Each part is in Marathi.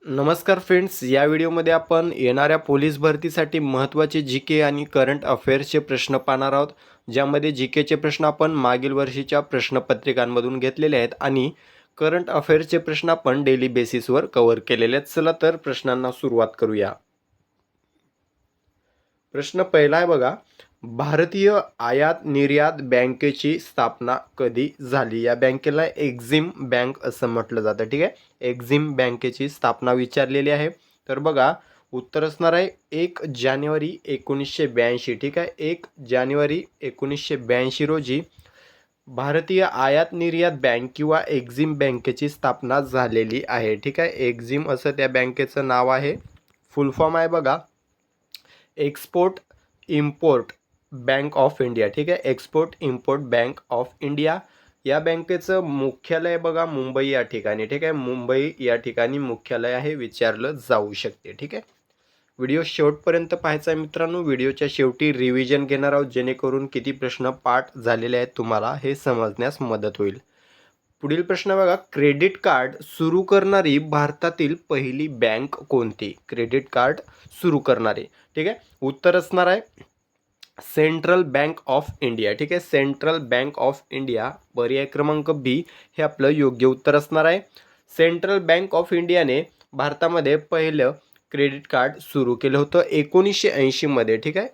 नमस्कार फ्रेंड्स, या व्हिडिओमध्ये आपण येणाऱ्या पोलीस भरतीसाठी महत्त्वाचे जी.के. आणि करंट अफेअर्सचे प्रश्न पाहणार आहोत. ज्यामध्ये जी.के.चे प्रश्न आपण मागील वर्षीच्या प्रश्नपत्रिकांमधून घेतलेले आहेत आणि करंट अफेअर्सचे प्रश्न आपण डेली बेसिसवर कव्हर केलेले आहेत. चला तर प्रश्नांना सुरुवात करूया. प्रश्न पहिला आहे बघा, भारतीय आयात निर्यात बँकेची स्थापना कधी झाली? या बँकेला एक्झिम बँक असं म्हटलं जातं. ठीक आहे, एक्झिम बँकेची स्थापना विचारलेली आहे. तर बघा, उत्तर असणार आहे 1 जानेवारी 1982. ठीक आहे, 1 जानेवारी 1982 रोजी भारतीय आयात निर्यात बँक किंवा एक्झिम बँकेची स्थापना झालेली आहे. ठीक आहे, एक्झिम असं त्या बँकेचं नाव आहे. फुल फॉर्म आहे बघा, export import bank of India. ठीक आहे, export import bank of India. या बँकेचं मुख्यालय बघा मुंबई या ठिकाणी. ठीक आहे, मुंबई या ठिकाणी मुख्यालय आहे, विचारलं जाऊ शकते. ठीक आहे, व्हिडिओ शेवटपर्यंत पाहायचा आहे मित्रांनो. व्हिडिओच्या शेवटी रिव्हिजन घेणार आहोत, जेणेकरून किती प्रश्न पाठ झालेले आहेत तुम्हाला हे समजण्यास मदत होईल. पुढील प्रश्न बघा, क्रेडिट कार्ड सुरू करणारी भारतातील पहिली बँक कोणती? क्रेडिट कार्ड सुरू करणारी. ठीक आहे, उत्तर असणार आहे सेंट्रल बँक ऑफ इंडिया. ठीक आहे, सेंट्रल बँक ऑफ इंडिया. पर्याय क्रमांक बी हे आपलं योग्य उत्तर असणार आहे. सेंट्रल बँक ऑफ इंडियाने भारतामध्ये पहिलं क्रेडिट कार्ड सुरू केलं होतं 1980 मध्ये. ठीक आहे,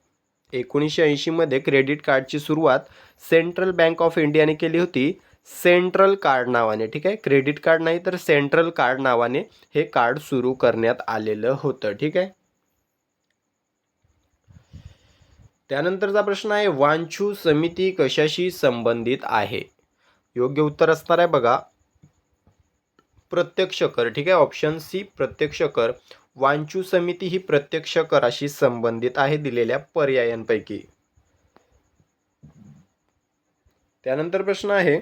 1980 मध्ये क्रेडिट कार्डची सुरुवात सेंट्रल बँक ऑफ इंडियाने केली होती, सेंट्रल कार्ड नावाने. ठीक आहे, क्रेडिट कार्ड नाही तर सेंट्रल कार्ड नावाने हे कार्ड सुरू करण्यात आलेलं होतं. ठीक आहे, त्यानंतरचा प्रश्न आहे, वांचू समिती कशाशी संबंधित आहे? योग्य उत्तर असणार आहे बघा प्रत्यक्ष कर. ठीक आहे, ऑप्शन सी प्रत्यक्ष कर. वांचू समिती ही प्रत्यक्ष कराशी संबंधित आहे दिलेल्या पर्यायांपैकी. त्यानंतर प्रश्न आहे,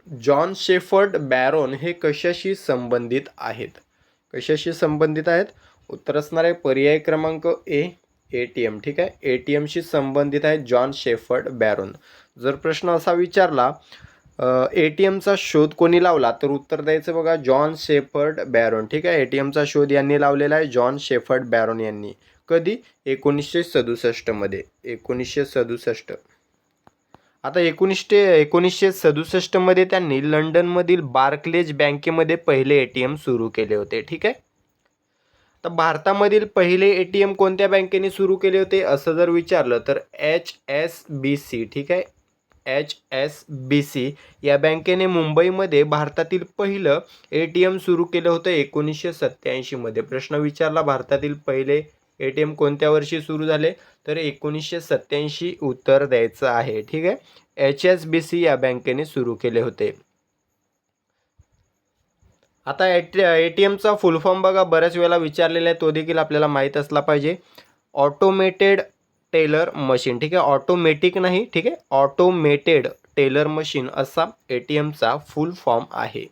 जॉन शेफर्ड बॅरोन हे कशाशी संबंधित आहेत? कशाशी संबंधित आहेत? उत्तर असणार आहे पर्याय क्रमांक ए ATM. ठीक आहे, ATMशी संबंधित आहे जॉन शेफर्ड बॅरोन. जर प्रश्न असा विचारला ATMचा शोध कोणी लावला, तर उत्तर द्यायचं बघा जॉन शेफर्ड बॅरोन. ठीक आहे, ATMचा शोध यांनी लावलेला आहे, जॉन शेफर्ड बॅरोन यांनी. कधी? 1967 मध्ये. 1967. आता 1967 मध्ये त्यांनी लंडनमधील बार्कलेज बँकेमध्ये पहिले ATM सुरू केले होते. ठीक आहे, तर भारतामधील पहिले ATM कोणत्या बँकेने सुरू केले होते असं जर विचारलं तर HSBC. ठीक आहे, HSBC या बँकेने मुंबईमध्ये भारतातील पहिलं ATM सुरू केलं होतं 1987 मध्ये. प्रश्न विचारला भारतातील पहिले ATM कोणत्या वर्षी सुरू झाले, तर 1987 उत्तर द्यायचं आहे. ठीक आहे, HSBC या बँकेने सुरू केले होते. आता ATMचा फुल फॉर्म बघा बऱ्याच वेळेला विचारलेला आहे, तो देखील आपल्याला माहीत असला पाहिजे. Automated teller machine. ठीक आहे, ऑटोमॅटिक नाही. ठीक आहे, ऑटोमेटेड टेलर मशीन असा ATMचा फुल फॉर्म आहे.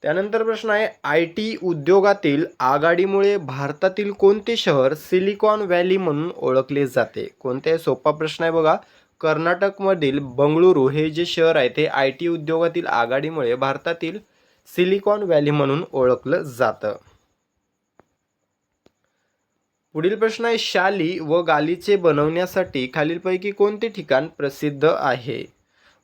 त्यानंतर प्रश्न आहे, IT उद्योगातील आघाडीमुळे भारतातील कोणते शहर सिलिकॉन व्हॅली म्हणून ओळखले जाते? कोणते? सोपा प्रश्न आहे बघा. कर्नाटकमधील बंगळुरू हे जे शहर आहे ते IT उद्योगातील आघाडीमुळे भारतातील सिलिकॉन व्हॅली म्हणून ओळखलं जातं. पुढील प्रश्न आहे, शाली व गालिचे बनवण्यासाठी खालीलपैकी कोणते ठिकाण प्रसिद्ध आहे?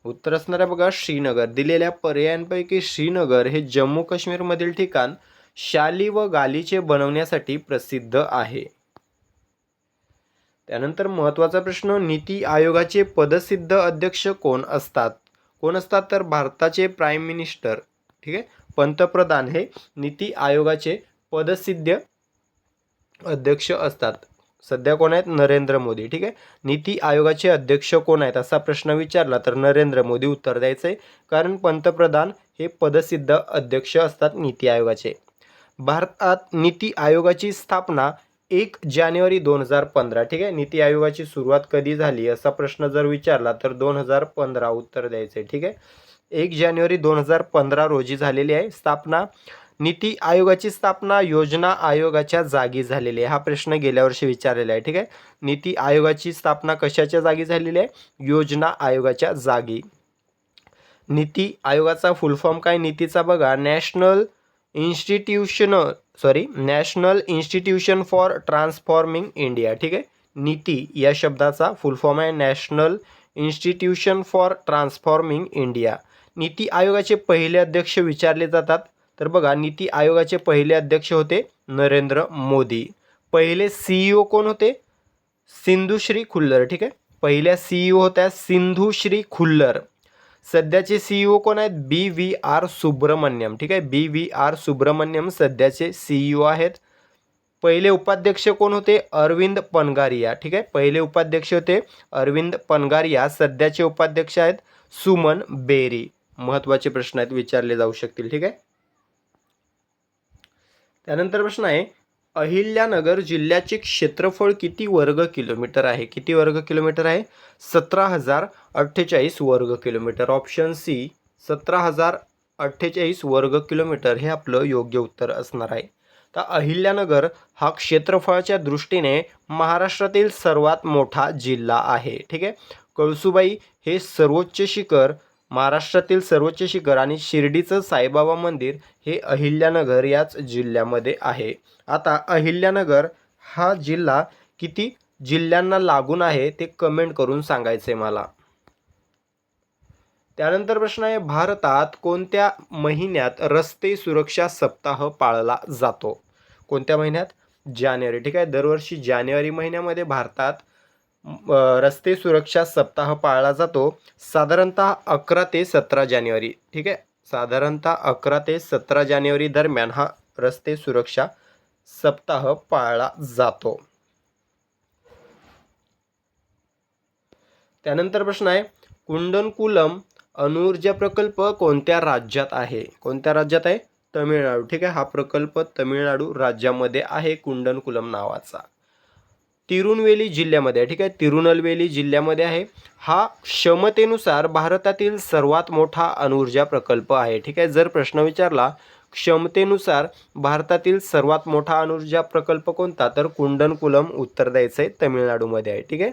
उत्तर असणार आहे बघा श्रीनगर. दिलेल्या पर्यायांपैकी श्रीनगर हे जम्मू काश्मीरमधील ठिकाण शाली व गालिचे बनवण्यासाठी प्रसिद्ध आहे. त्यानंतर महत्त्वाचा प्रश्न, नीती आयोगाचे पदसिद्ध अध्यक्ष कोण असतात? कोण असतात? तर भारताचे प्राईम मिनिस्टर. ठीक आहे, पंतप्रधान हे नीती आयोगाचे पदसिद्ध अध्यक्ष असतात. सध्या कोण आहेत? नरेंद्र मोदी. ठीक आहे, नीती आयोगाचे अध्यक्ष कोण आहेत असा प्रश्न विचारला तर नरेंद्र मोदी उत्तर द्यायचं आहे, कारण पंतप्रधान हे पदसिद्ध अध्यक्ष असतात नीती आयोगाचे. भारतात नीती आयोगाची स्थापना 1 जानेवारी 2015. ठीक आहे, नीती आयोगाची सुरुवात कधी झाली असा प्रश्न जर विचारला तर 2015 उत्तर द्यायचे. ठीक आहे, 1 जानेवारी 2015 रोजी झालेली आहे स्थापना. नीती आयोगाची स्थापना योजना आयोगाच्या जागी झालेली आहे. हा प्रश्न गेल्या वर्षी विचारलेला आहे. ठीक आहे, नीती आयोगाची स्थापना कशाच्या जागी झालेली आहे? योजना आयोगाच्या जागी. नीती आयोगाचा फुल फॉर्म काय नीतीचा बघा, national institution for transforming India. ठीक आहे, नीती या शब्दाचा फुल फॉर्म आहे national institution for transforming India. NITI आयोगाचे पहिले अध्यक्ष विचारले जातात, तर बघा नीती आयोगाचे पहिले अध्यक्ष होते नरेंद्र मोदी. पहिले CEO कोण होते? सिंधुश्री खुल्लर. ठीक आहे, पहिल्या CEO होत्या सिंधुश्री खुल्लर. सध्याचे CEO कोण आहेत? BVR सुब्रमण्यम. ठीक आहे, BVR सुब्रमण्यम सध्याचे CEO आहेत. पहिले उपाध्यक्ष कोण होते? अरविंद पनगारिया. ठीक आहे, पहिले उपाध्यक्ष होते अरविंद पनगारिया. सध्याचे उपाध्यक्ष आहेत सुमन बेरी. महत्त्वाचे प्रश्न आहेत, विचारले जाऊ शकतील. ठीक आहे, त्यानंतर प्रश्न आहे, अहिल्यानगर जिल्ह्याचे क्षेत्रफळ किती वर्ग किलोमीटर आहे? किती वर्ग किलोमीटर आहे? 17,048 वर्ग किलोमीटर. ऑप्शन सी 17,048 वर्ग किलोमीटर हे आपलं योग्य उत्तर असणार आहे. तर अहिल्यानगर हा क्षेत्रफळाच्या दृष्टीने महाराष्ट्रातील सर्वात मोठा जिल्हा आहे. ठीक आहे, कळसुबाई हे सर्वोच्च शिखर, महाराष्ट्रातील सर्वोच्च शिखर आणि शिर्डीचं साईबाबा मंदिर हे अहिल्यानगर याच जिल्ह्यामध्ये आहे. आता अहिल्यानगर हा जिल्हा किती जिल्ह्यांना लागून आहे ते कमेंट करून सांगायचे मला. त्यानंतर प्रश्न आहे, भारतात कोणत्या महिन्यात रस्ते सुरक्षा सप्ताह पाळला जातो? कोणत्या महिन्यात? जानेवारी. ठीक आहे, दरवर्षी जानेवारी महिन्यामध्ये भारतात रस्ते सुरक्षा सप्ताह पाळला जातो. साधारणतः 11 ते 17 जानेवारी. ठीक आहे, साधारणतः 11 ते 17 जानेवारी दरम्यान हा रस्ते सुरक्षा सप्ताह पाळला जातो. त्यानंतर प्रश्न आहे, कुंडनकुलम अणुऊर्जा प्रकल्प कोणत्या राज्यात आहे? कोणत्या राज्यात आहे? तमिळनाडू. ठीक आहे, हा प्रकल्प तमिळनाडू राज्यामध्ये आहे कुंडनकुलम नावाचा. तिरुनवेली जिल्ह्यामध्ये. ठीक आहे, तिरुनलवेली जिल्ह्यामध्ये आहे. हा क्षमतेनुसार भारतातील सर्वात मोठा अणुऊर्जा प्रकल्प आहे. ठीक आहे, जर प्रश्न विचारला क्षमतेनुसार भारतातील सर्वात मोठा अणुऊर्जा प्रकल्प कोणता, तर कुंडनकुलम उत्तर द्यायचं आहे, तमिळनाडूमध्ये आहे. ठीक आहे,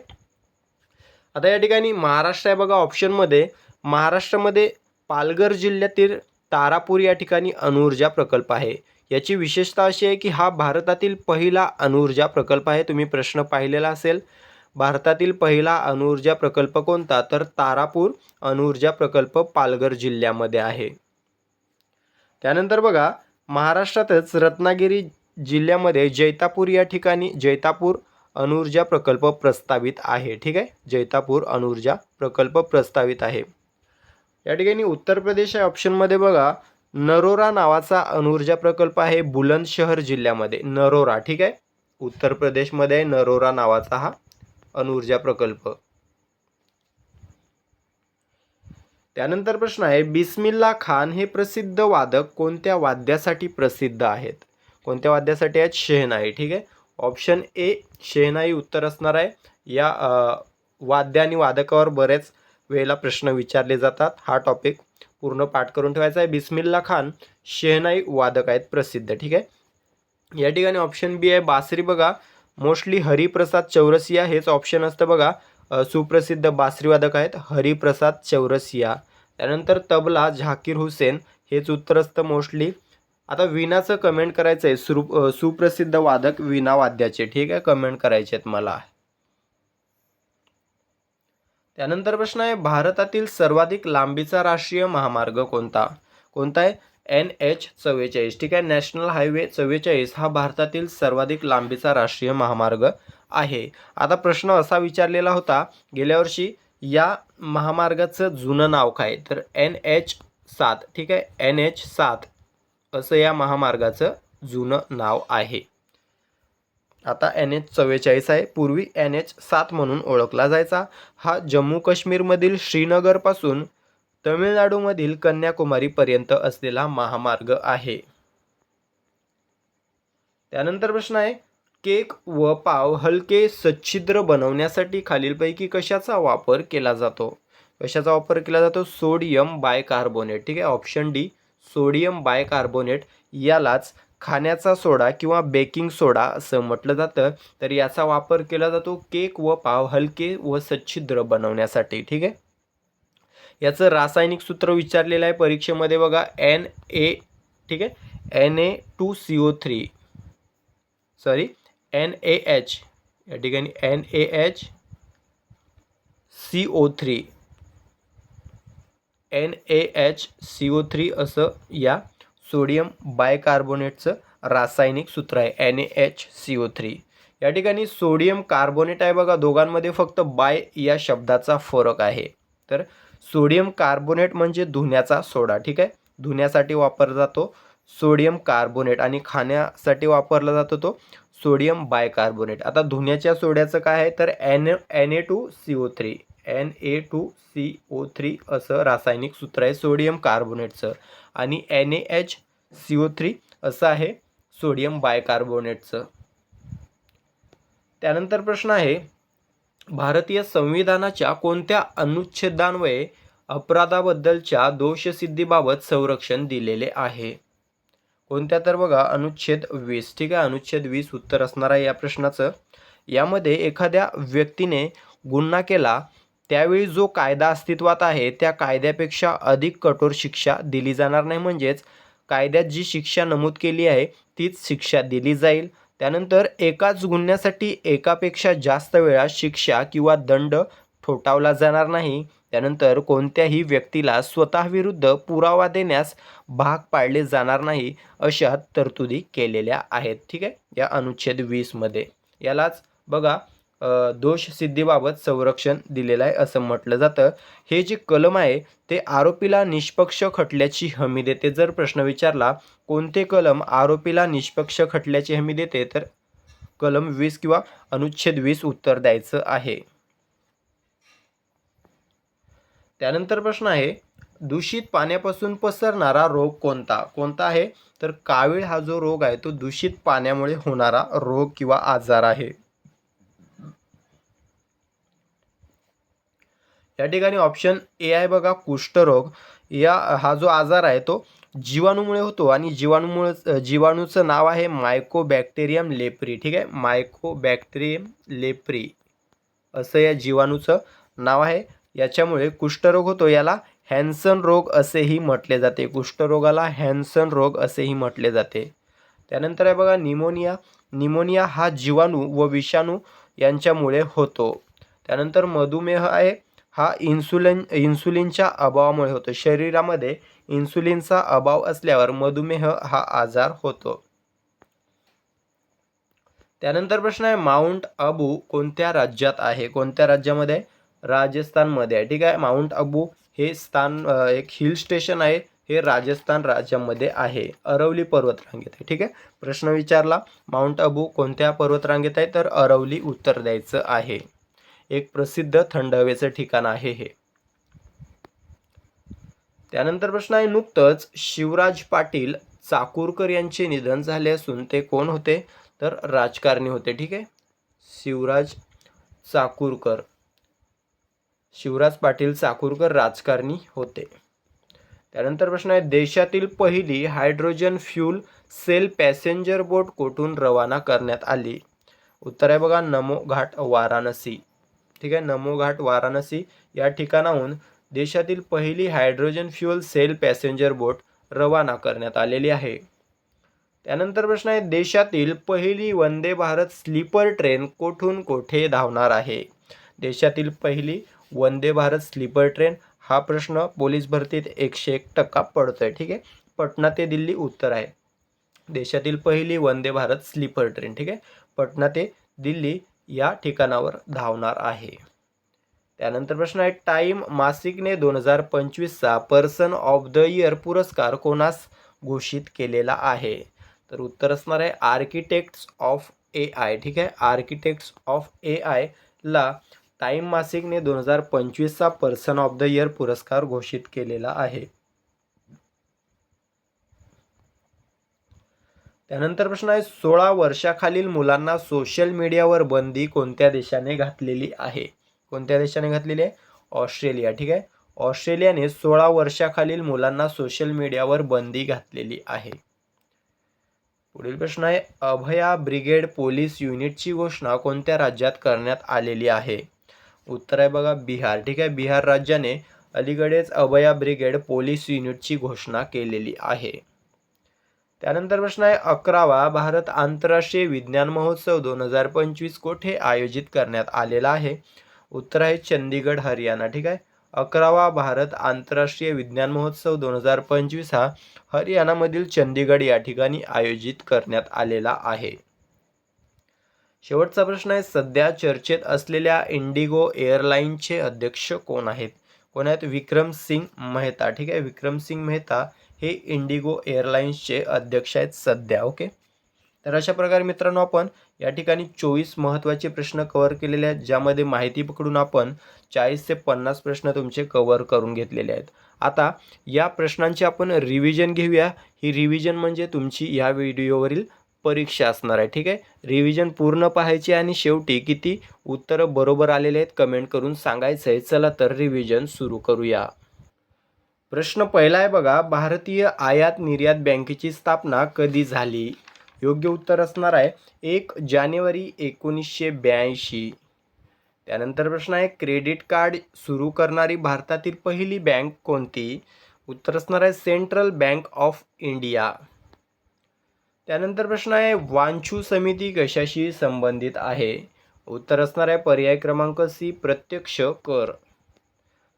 आता या ठिकाणी महाराष्ट्र आहे बघा ऑप्शनमध्ये. महाराष्ट्रामध्ये पालघर जिल्ह्यातील तारापूर या ठिकाणी अणुऊर्जा प्रकल्प आहे. याची विशेषता अशी आहे की हा भारतातील पहिला अणुऊर्जा प्रकल्प आहे. तुम्ही प्रश्न पाहिलेला असेल, भारतातील पहिला अणुऊर्जा प्रकल्प कोणता, तर तारापूर अणुऊर्जा प्रकल्प पालघर जिल्ह्यामध्ये आहे. त्यानंतर बघा, महाराष्ट्रातच रत्नागिरी जिल्ह्यामध्ये जैतापूर या ठिकाणी जैतापूर अणुऊर्जा प्रकल्प प्रस्तावित आहे. ठीक आहे, जैतापूर अणुऊर्जा प्रकल्प प्रस्तावित आहे. या ठिकाणी उत्तर प्रदेश आहे ऑप्शनमध्ये बघा. नरोरा नावाचा अणुऊर्जा प्रकल्प आहे बुलंदशहर जिल्ह्यामध्ये. नरोरा. ठीक आहे, उत्तर प्रदेशमध्ये नरोरा नावाचा हा अणुऊर्जा प्रकल्प. त्यानंतर प्रश्न आहे, बिस्मिल्ला खान हे प्रसिद्ध वादक कोणत्या वाद्यासाठी प्रसिद्ध आहेत? कोणत्या वाद्यासाठी आहेत? शेहनाई. ठीक आहे, ऑप्शन ए शेहनाई उत्तर असणार आहे. या वाद्य आणि वादकावर बरेच वेळेला प्रश्न विचारले जातात. हा टॉपिक पूर्ण पाठ करून ठेवायचा आहे. बिस्मिल्ला खान शेहनाई वादक आहेत प्रसिद्ध. ठीक आहे, या ठिकाणी ऑप्शन बी आहे बासरी. बघा, मोस्टली हरिप्रसाद चौरसिया हेच ऑप्शन असतं बघा. सुप्रसिद्ध बासरी वादक आहेत हरिप्रसाद चौरसिया. त्यानंतर तबला झाकीर हुसेन हेच उत्तर असतं मोस्टली. आता विणाचं कमेंट करायचं आहे. सुप्रसिद्ध वादक विणा वाद्याचे. ठीक आहे, कमेंट करायचे आहेत मला. त्यानंतर प्रश्न आहे, भारतातील सर्वाधिक लांबीचा राष्ट्रीय महामार्ग कोणता? कोणता आहे? NH44. ठीक आहे, नॅशनल हायवे 44 हा भारतातील सर्वाधिक लांबीचा राष्ट्रीय महामार्ग आहे. आता प्रश्न असा विचारलेला होता गेल्या वर्षी, या महामार्गाचं जुनं नाव काय, तर NH7. ठीक आहे, NH7 असं या महामार्गाचं जुनं नाव आहे. आता NH44 आहे, पूर्वी NH7 म्हणून ओळखला जायचा. हा जम्मू काश्मीरमधील श्रीनगरपासून तमिळनाडूमधील कन्याकुमारीपर्यंत असलेला महामार्ग आहे. त्यानंतर प्रश्न आहे, केक व पाव हलके सच्छिद्र बनवण्यासाठी खालीलपैकी कशाचा वापर केला जातो? कशाचा वापर केला जातो? Sodium bicarbonate. ठीक आहे, ऑप्शन डी सोडियम बायकार्बोनेट यालाच खाण्याचा सोडा किंवा बेकिंग सोडा असं म्हटलं जातं. तर याचा वापर केला जातो केक व पाव हलके व सच्छिद्र बनवण्यासाठी. ठीक आहे, याचं रासायनिक सूत्र विचारलेलं आहे परीक्षेमध्ये बघा, Na, ठीक आहे, Na2CO3 सॉरी NaH, या ठिकाणी NaHCO3 NaHCO3 असं या सोडियम बायकार्बोनेटचं रासायनिक सूत्र आहे NaHCO3. या ठिकाणी सोडियम कार्बोनेट आहे बघा, दोघांमध्ये फक्त बाय या शब्दाचा फरक आहे. तर सोडियम कार्बोनेट म्हणजे धुण्याचा सोडा, ठीक आहे, धुण्यासाठी वापरला जातो सोडियम कार्बोनेट, आणि खाण्यासाठी वापरला जातो तो सोडियम बायकार्बोनेट. आता धुण्याच्या सोड्याचं काय आहे तर Na2CO3 Na2CO3 असं रासायनिक सूत्र आहे सोडियम कार्बोनेटचं, आणि NaHCO3 असं आहे सोडियम बायकार्बोनेटचं. त्यानंतर प्रश्न आहे, भारतीय संविधानाच्या कोणत्या अनुच्छेदान्वये अपराधाबद्दलच्या दोषसिद्धीबाबत संरक्षण दिलेले आहे? कोणत्या तर बघा अनुच्छेद 20, ठीक आहे, अनुच्छेद 20 उत्तर असणार आहे या प्रश्नाचं. यामध्ये एखाद्या व्यक्तीने गुन्हा केला त्यावेळी जो कायदा अस्तित्वात आहे त्या कायद्यापेक्षा अधिक कठोर शिक्षा दिली जाणार नाही, म्हणजेच कायद्यात जी शिक्षा नमूद केली आहे तीच शिक्षा दिली जाईल. त्यानंतर एकाच गुन्ह्यासाठी एकापेक्षा जास्त वेळा शिक्षा किंवा दंड ठोठावला जाणार नाही. त्यानंतर कोणत्याही व्यक्तीला स्वतःविरुद्ध पुरावा देण्यास भाग पाडले जाणार नाही, अशा तरतुदी केलेल्या आहेत, ठीक आहे, या अनुच्छेद 20 मध्ये. यालाच बघा दोषसिद्धीबाबत संरक्षण दिलेलं आहे असं म्हटलं जातं. हे जे कलम आहे ते आरोपीला निष्पक्ष खटल्याची हमी देते. जर प्रश्न विचारला कोणते कलम आरोपीला निष्पक्ष खटल्याची हमी देते, तर कलम 20 किंवा अनुच्छेद 20 उत्तर द्यायचं आहे. त्यानंतर प्रश्न आहे, दूषित पाण्यापासून पसरणारा रोग कोणता? कोणता आहे तर कावीळ हा जो रोग आहे तो दूषित पाण्यामुळे होणारा रोग किंवा आजार आहे. या ठिकाणी ऑप्शन ए आहे बघा, कुष्ठरोग. हा जो आजार आहे तो जीवाणूमुळे होतो, आणि जीवाणूचं नाव आहे मायकोबॅक्टेरियम लेप्री, ठीक आहे, मायकोबॅक्टेरियम लेप्री असं या जीवाणूचं नाव आहे. याच्यामुळे कुष्ठरोग होतो. याला हॅन्सन रोग असेही म्हटले जाते. कुष्ठरोगाला हॅन्सन रोग असेही म्हटले जाते. त्यानंतर आहे बघा निमोनिया हा जीवाणू व विषाणू यांच्यामुळे होतो. त्यानंतर मधुमेह आहे, हा इन्सुलिनच्या अभावामुळे होतो. शरीरामध्ये इन्सुलिनचा अभाव असल्यावर मधुमेह हा आजार होतो. त्यानंतर प्रश्न आहे, माउंट अबू कोणत्या राज्यात आहे? कोणत्या राज्यामध्ये? राजस्थानमध्ये आहे, ठीक आहे. माउंट अबू हे स्थान एक हिल स्टेशन आहे, हे राजस्थान राज्यामध्ये आहे, अरवली पर्वतरांगेत आहे, ठीक आहे. प्रश्न विचारला माउंट अबू कोणत्या पर्वतरांगेत आहे तर अरवली उत्तर द्यायचं आहे. एक प्रसिद्ध थंड हवेचं ठिकाण आहे हे. त्यानंतर प्रश्न आहे, नुकतंच शिवराज पाटील चाकूरकर यांचे निधन झाले असून ते कोण होते तर राजकारणी होते, ठीक आहे. शिवराज पाटील चाकूरकर राजकारणी होते. त्यानंतर प्रश्न आहे, देशातील पहिली हायड्रोजन फ्यूल सेल पॅसेंजर बोट कोठून रवाना करण्यात आली? उत्तर आहे बघा नमो घाट वाराणसी, ठीक आहे, नमो घाट वाराणसी या ठिकाणाहून देशातील पहिली हायड्रोजन फ्यूल सेल पॅसेंजर बोट रवाना करण्यात आलेली आहे. त्यानंतर प्रश्न आहे, देशातील पहिली वंदे भारत स्लीपर ट्रेन कोठून कोठे धावणार आहे? देशातील पहिली वंदे भारत स्लीपर ट्रेन हा प्रश्न पोलीस भरतीत 101% पडतोय, ठीक आहे. पटना ते दिल्ली उत्तर आहे. देशातील पहिली वंदे भारत स्लीपर ट्रेन, ठीक आहे, पटना ते दिल्ली या ठिकाणावर धावणार आहे. त्यानंतर प्रश्न आहे, टाइम मासिकने 2025चा पर्सन ऑफ द इयर पुरस्कार कोणास घोषित केलेला आहे? तर उत्तर असणार आहे आर्किटेक्ट्स ऑफ AI, ठीक आहे. आर्किटेक्ट्स ऑफ AI ला टाइम मासिकने 2025चा पर्सन ऑफ द इयर पुरस्कार घोषित केलेला आहे. त्यानंतर प्रश्न आहे, 16 वर्षाखालील मुलांना सोशल मीडियावर बंदी कोणत्या देशाने घातलेली आहे? कोणत्या देशाने घातलेली आहे? ऑस्ट्रेलिया, ठीक आहे. ऑस्ट्रेलियाने 16 वर्षाखालील मुलांना सोशल मीडियावर बंदी घातलेली आहे. पुढील प्रश्न आहे, अभया ब्रिगेड पोलीस युनिटची घोषणा कोणत्या राज्यात करण्यात आलेली आहे? उत्तर आहे बघा बिहार, ठीक आहे. बिहार राज्याने अलीकडेच अभया ब्रिगेड पोलीस युनिटची घोषणा केलेली आहे? त्यानंतर प्रश्न आहे 11वा भारत आंतरराष्ट्रीय विज्ञान महोत्सव 2025 कोठे आयोजित करण्यात आलेला आहे? उत्तर आहे चंदीगड, हरियाणा. ठीक आहे. 11वा भारत आंतरराष्ट्रीय विज्ञान महोत्सव 2025 हा हरियाणामधील चंदीगड या ठिकाणी आयोजित करण्यात आलेला आहे. शेवटचा प्रश्न आहे सध्या चर्चेत असलेल्या इंडिगो एअरलाइन्सचे अध्यक्ष कोण आहेत? कोण आहेत? विक्रमसिंग मेहता. ठीक आहे. विक्रमसिंग मेहता हे इंडिगो एअरलाइन्सचे अध्यक्ष आहेत सध्या. ओके. तर अशा प्रकारे मित्रांनो आपण या ठिकाणी 24 महत्त्वाचे प्रश्न कव्हर केलेले आहेत, ज्यामध्ये माहिती पकडून आपण 40 ते 50 प्रश्न तुमचे कव्हर करून घेतलेले आहेत. आता या प्रश्नांची आपण रिव्हिजन घेऊया. ही रिव्हिजन म्हणजे तुमची या व्हिडिओवरील परीक्षा असणार आहे. ठीक आहे. रिव्हिजन पूर्ण पाहायची आणि शेवटी किती उत्तरं बरोबर आलेले आहेत कमेंट करून सांगायचं आहे. चला तर रिव्हिजन सुरू करूया. प्रश्न पहिला आहे बघा, भारतीय आयात निर्यात बँकेची स्थापना कधी झाली? योग्य उत्तर असणार आहे 1 जानेवारी 1982. त्यानंतर प्रश्न आहे क्रेडिट कार्ड सुरू करणारी भारतातील पहिली बँक कोणती? उत्तर असणार आहे सेंट्रल बँक ऑफ इंडिया. त्यानंतर प्रश्न आहे वांचू समिती कशाशी संबंधित आहे? उत्तर असणार आहे पर्याय क्रमांक सी प्रत्यक्ष कर.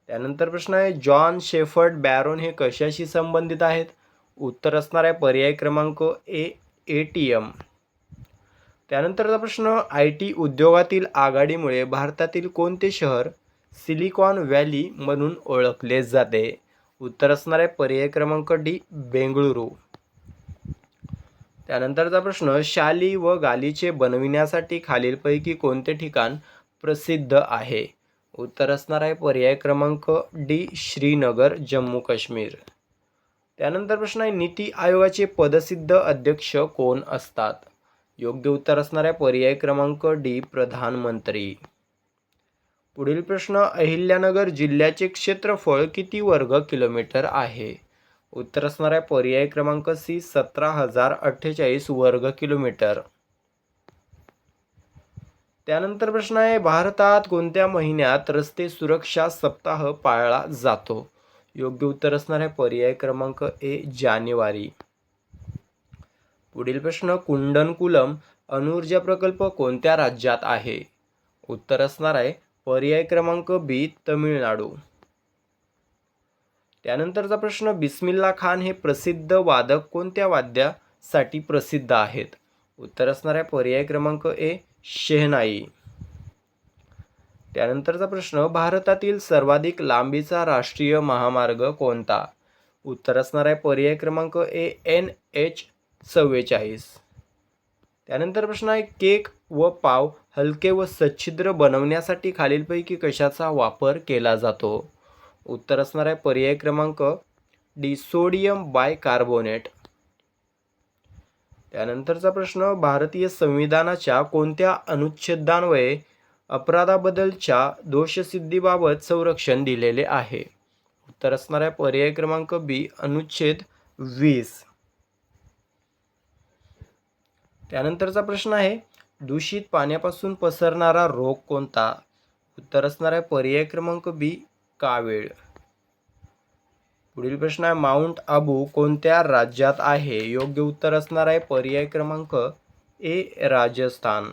त्यानंतर प्रश्न आहे जॉन शेफर्ड बॅरोन हे कशाशी संबंधित आहेत? उत्तर असणार आहे पर्याय क्रमांक ए ATM. त्यानंतरचा प्रश्न IT उद्योगातील आघाडीमुळे भारतातील कोणते शहर सिलिकॉन व्हॅली म्हणून ओळखले जाते? उत्तर असणार आहे पर्याय क्रमांक डी बेंगळुरू. त्यानंतरचा प्रश्न शाली व गालिचे बनविण्यासाठी खालीलपैकी कोणते ठिकाण प्रसिद्ध आहे? उत्तर असणार आहे पर्याय क्रमांक डी श्रीनगर, जम्मू काश्मीर. त्यानंतर प्रश्न आहे नीती आयोगाचे पदसिद्ध अध्यक्ष कोण असतात? योग्य उत्तर असणार आहे पर्याय क्रमांक डी प्रधानमंत्री. पुढील प्रश्न अहिल्यानगर जिल्ह्याचे क्षेत्रफळ किती वर्ग किलोमीटर आहे? उत्तर असणार आहे पर्याय क्रमांक सी 17,048 वर्ग किलोमीटर. त्यानंतर प्रश्न आहे भारतात कोणत्या महिन्यात रस्ते सुरक्षा सप्ताह पाळला जातो? योग्य उत्तर असणार आहे पर्याय क्रमांक ए जानेवारी. पुढील प्रश्न कुंडनकुलम अणुऊर्जा प्रकल्प कोणत्या राज्यात आहे? उत्तर असणार आहे पर्याय क्रमांक बी तमिळनाडू. त्यानंतरचा प्रश्न बिस्मिल्ला खान हे प्रसिद्ध वादक कोणत्या वाद्यासाठी प्रसिद्ध आहेत? उत्तर असणार आहे पर्याय क्रमांक ए शेहनाई. त्यानंतरचा प्रश्न भारतातील सर्वाधिक लांबीचा राष्ट्रीय महामार्ग कोणता? उत्तर असणार आहे पर्याय क्रमांक ए NH 44. त्यानंतर प्रश्न आहे केक व पाव हलके व सच्छिद्र बनवण्यासाठी खालीलपैकी कशाचा वापर केला जातो? उत्तर असणार आहे पर्याय क्रमांक डी सोडियम बायकार्बोनेट. त्यानंतरचा प्रश्न भारतीय संविधानाच्या कोणत्या अनुच्छेदान्वये अपराधाबद्दलच्या दोषसिद्धीबाबत संरक्षण दिलेले आहे? उत्तर असणार आहे पर्याय क्रमांक बी अनुच्छेद 20. त्यानंतरचा प्रश्न आहे दूषित पाण्यापासून पसरणारा रोग कोणता? उत्तर असणार आहे पर्याय क्रमांक बी कावीळ. पुढील प्रश्न आहे माउंट आबू कोणत्या राज्यात आहे? योग्य उत्तर असणार आहे पर्याय क्रमांक ए राजस्थान.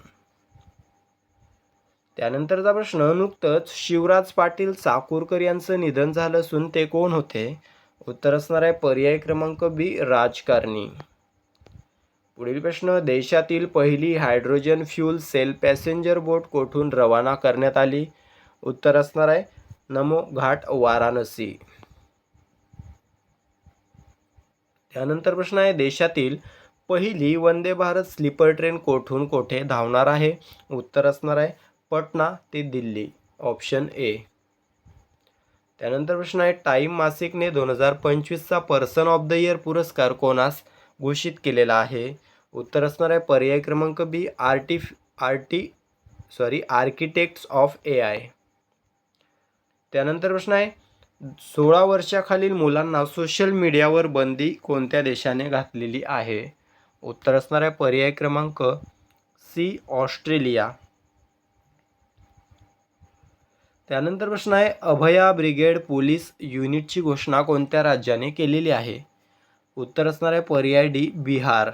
त्यानंतरचा प्रश्न नुकतंच शिवराज पाटील चाकूरकर यांचं निधन झालं असून ते कोण होते? उत्तर असणार आहे पर्याय क्रमांक बी राजकारणी. पुढील प्रश्न देशातील पहिली हायड्रोजन फ्यूल सेल पॅसेंजर बोट कोठून रवाना करण्यात आली? उत्तर असणार आहे नमो घाट, वाराणसी. त्यानंतर प्रश्न आहे देशातील पहिली वंदे भारत स्लीपर ट्रेन कोठून कोठे धावणार आहे? उत्तर असणार आहे पटना ते दिल्ली, ऑप्शन ए. त्यानंतर प्रश्न आहे टाइम मासिकने 2025चा पर्सन ऑफ द इयर पुरस्कार कोणास घोषित केलेला आहे? उत्तर असणार आहे पर्याय क्रमांक बी आर्किटेक्ट्स ऑफ AI. त्यानंतर प्रश्न आहे 16 वर्षाखालील मुलांना सोशल मीडियावर बंदी कोणत्या देशाने घातलेली आहे? उत्तर असणार आहे पर्याय क्रमांक सी ऑस्ट्रेलिया. त्यानंतर प्रश्न आहे, अभया ब्रिगेड पोलीस युनिटची घोषणा कोणत्या राज्याने केलेली आहे? उत्तर असणार आहे पर्याय डी, बिहार.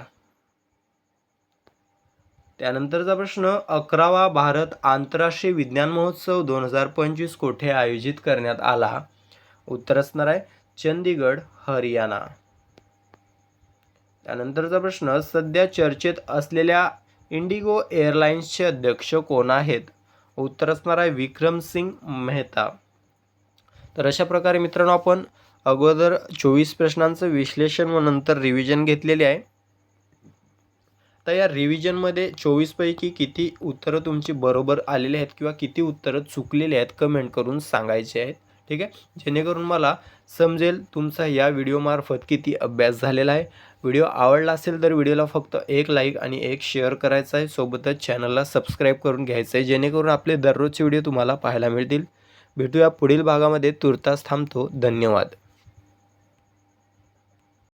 त्यानंतरचा प्रश्न, 11वा भारत आंतरराष्ट्रीय विज्ञान महोत्सव 2025 कोठे आयोजित करण्यात आला? उत्तर असणार आहे चंदीगड, हरियाणा. त्यानंतरचा प्रश्न, सध्या चर्चेत असलेल्या इंडिगो एअरलाइन्सचे अध्यक्ष कोण आहेत? उत्तर असणार आहे विक्रमसिंग मेहता. तर अशा प्रकारे मित्रांनो आपण अगोदर 24 प्रश्नांचं विश्लेषण व नंतर रिव्हिजन घेतलेले आहे. तर या रिव्हिजनमध्ये 24 पैकी किती उत्तरं तुमची बरोबर आलेली आहेत किंवा किती उत्तरं चुकलेली आहेत कमेंट करून सांगायचे आहेत. ठीक आहे, जेणेकरून मला समजेल तुमचा या व्हिडिओमार्फत किती अभ्यास झालेला आहे. व्हिडिओ आवडला असेल तर व्हिडिओला फक्त एक लाईक आणि एक शेअर करायचा आहे. सोबतच चॅनलला सबस्क्राईब करून घ्यायचं आहे, जेणेकरून आपले दररोजचे व्हिडिओ तुम्हाला पाहायला मिळतील. भेटूया पुढील भागामध्ये. तुर्तास थांबतो. धन्यवाद.